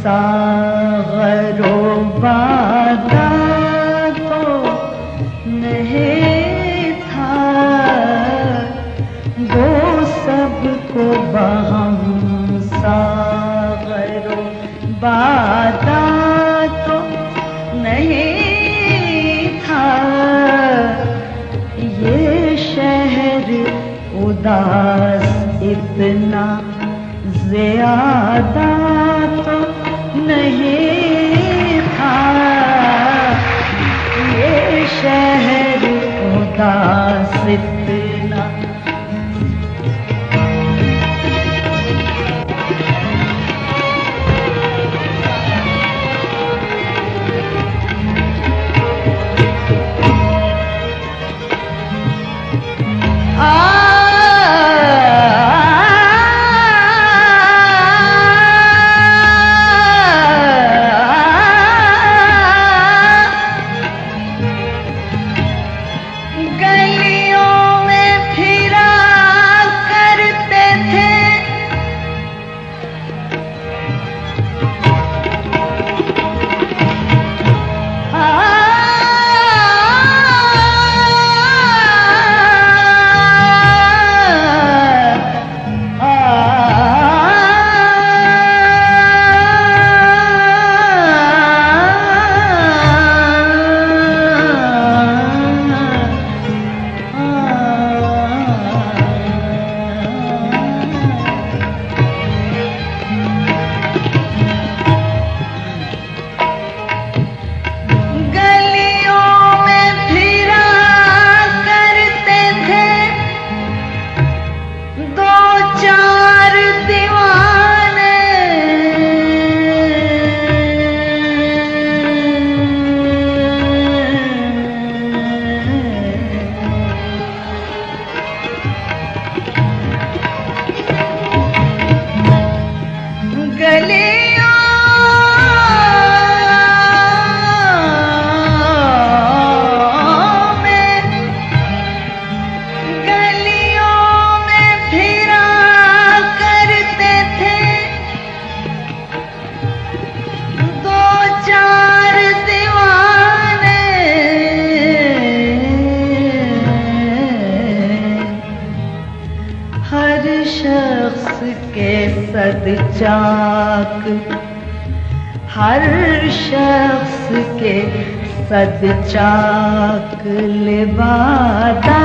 सागरो बादा तो नहीं था, वो सबको बहम सागरो बादा तो नहीं था। ये शहर उदास इतना ज़्यादा तो नहीं था। ये शहर उदास इतना सदचाक, हर शख्स के सदचाक लिबादा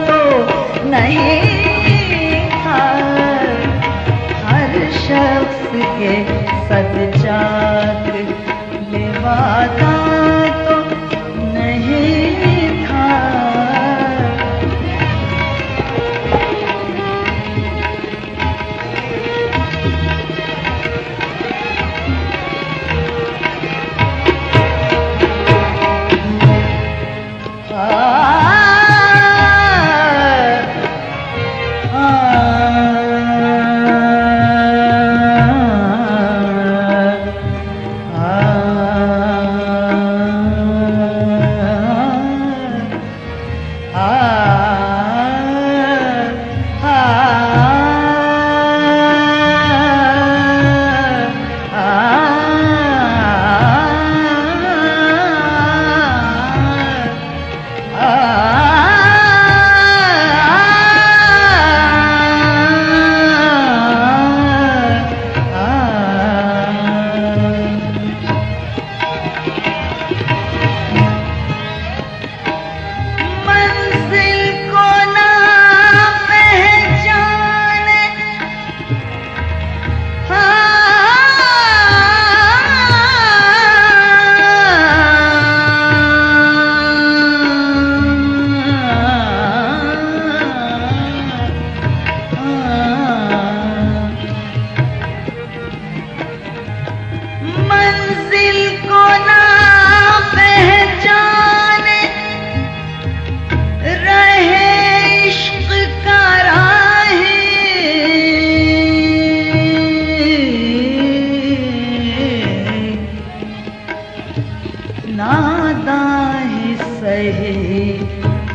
तो नहीं था। हर शख्स के सदचाक लिबादा तो नहीं था।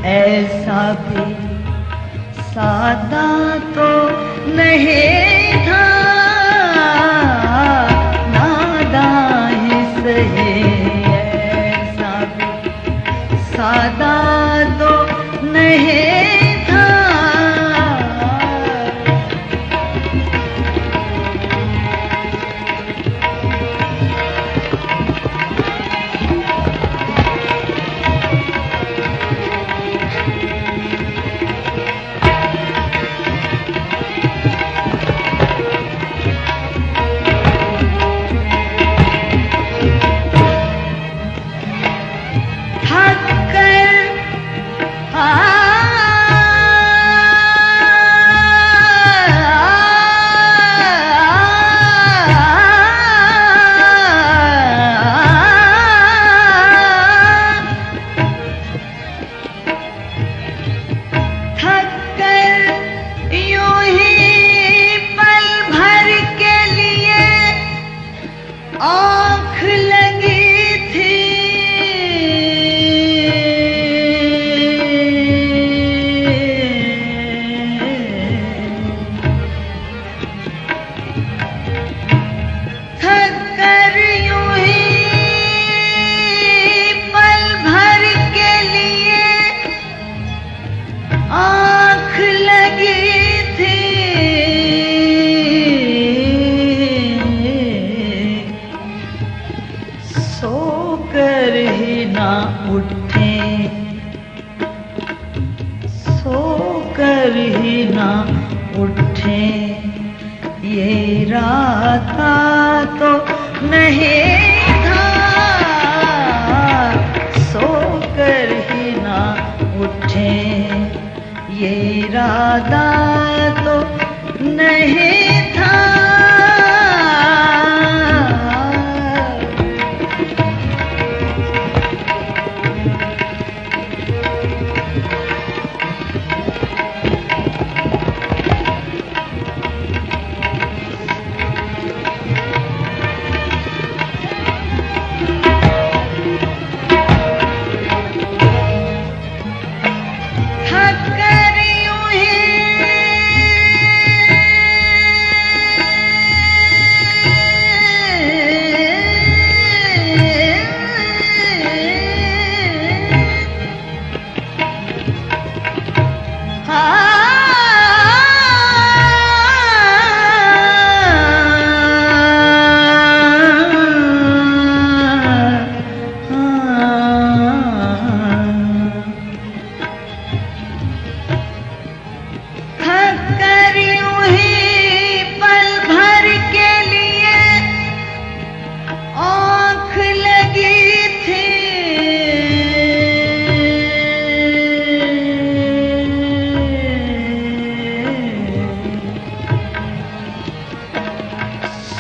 ऐसा भी सादा तो नहीं था, ना आँख लगी थी थक कर यूं ही पल भर के लिए आँख लगी थी सोकर ही ना उठे सोकर ही ना उठे ये इरादा तो नहीं था सोकर ही ना उठे ये इरादा तो नहीं था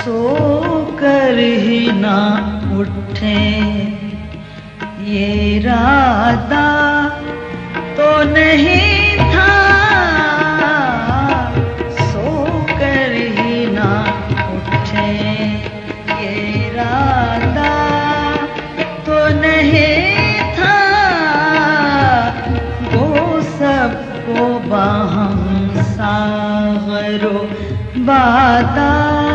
सोकर ही ना उठे ये इरादा तो नहीं था सोकर ही ना उठे ये इरादा तो नहीं था वो सबको बाहम सागरो बादा